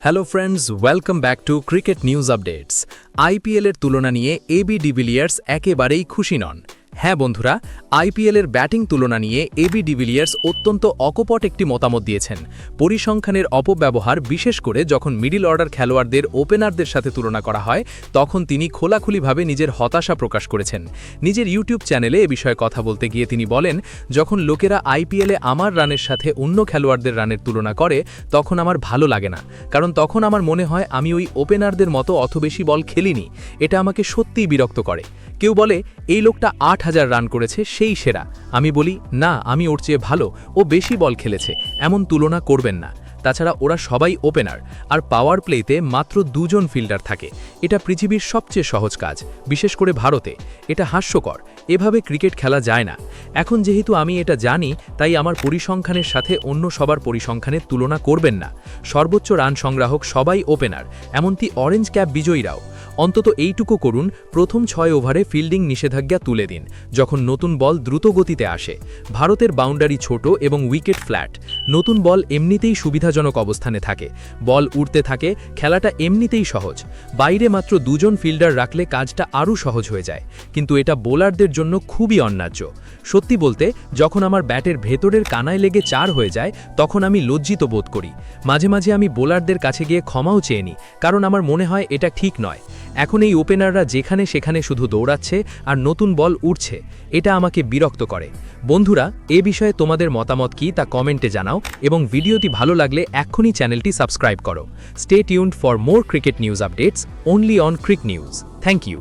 Hello friends, welcome back to cricket news updates. আইপিএলের তুলনা নিয়ে এবি ডিভিলিয়ার্স একেবারেই খুশি নন। হ্যাঁ বন্ধুরা, আইপিএলের ব্যাটিং তুলনা নিয়ে এবি ডিভিলিয়ার্স অত্যন্ত অকপট একটি মতামত দিয়েছেন। পরিসংখ্যানের অপব্যবহার, বিশেষ করে যখন মিডল অর্ডার খেলোয়াড়দের ওপেনারদের সাথে তুলনা করা হয়, তখন তিনি খোলাখুলিভাবে নিজের হতাশা প্রকাশ করেছেন। নিজের ইউটিউব চ্যানেলে এ বিষয়ে কথা বলতে গিয়ে তিনি বলেন, যখন লোকেরা আইপিএলে আমার রানের সাথে অন্য খেলোয়াড়দের রানের তুলনা করে, তখন আমার ভালো লাগে না, কারণ তখন আমার মনে হয় আমি ওই ওপেনারদের মতো অত বেশি বল খেলিনি। এটা আমাকে সত্যিই বিরক্ত করে। কেউ বলে এই লোকটা ৮,০০০ রান করেছে, সেই সেরা। আমি বলি না, আমি ওর চেয়ে ভালো, ও বেশি বল খেলেছে, এমন তুলনা করবেন না। তাছাড়া ওরা সবাই ওপেনার, আর পাওয়ার প্লেতে মাত্র ২ জন ফিল্ডার থাকে। এটা পৃথিবীর সবচেয়ে সহজ কাজ, বিশেষ করে ভারতে। এটা হাস্যকর, এভাবে ক্রিকেট খেলা যায় না। এখন যেহেতু আমি এটা জানি, তাই আমার পরিসংখ্যানের সাথে অন্য সবার পরিসংখ্যানের তুলনা করবেন না। সর্বোচ্চ রান সংগ্রাহক সবাই ওপেনার, এমনকি অরেঞ্জ ক্যাপ বিজয়ীরাও। অন্তত এইটুকু করুন, প্রথম ৬ ওভারে ফিল্ডিং নিষেধাজ্ঞা তুলে দিন, যখন নতুন বল দ্রুত গতিতে আসে। ভারতের বাউন্ডারি ছোট এবং উইকেট ফ্ল্যাট। নতুন বল এমনিতেই সুবিধাজনক অবস্থানে থাকে, বল উড়তে থাকে, খেলাটা এমনিতেই সহজ। বাইরে মাত্র ২ জন ফিল্ডার রাখলে কাজটা আরও সহজ হয়ে যায়, কিন্তু এটা বোলারদের জন্য খুবই অন্যায্য। সত্যি বলতে, যখন আমার ব্যাটের ভেতরের কানায় লেগে ৪ হয়ে যায়, তখন আমি লজ্জিত বোধ করি। মাঝে মাঝে আমি বোলারদের কাছে গিয়ে ক্ষমাও চেয়ে নিই, কারণ আমার মনে হয় এটা ঠিক নয়। এখন এই ওপেনাররা যেখানে সেখানে শুধু দৌড়াচ্ছে আর নতুন বল উঠছে, এটা আমাকে বিরক্ত করে। বন্ধুরা, এ বিষয়ে তোমাদের মতামত কি তা কমেন্টে জানাও, এবং ভিডিওটি ভালো লাগলে এক্ষুনি চ্যানেলটি সাবস্ক্রাইব করো। Stay tuned for more cricket news updates only on Crick News. Thank you.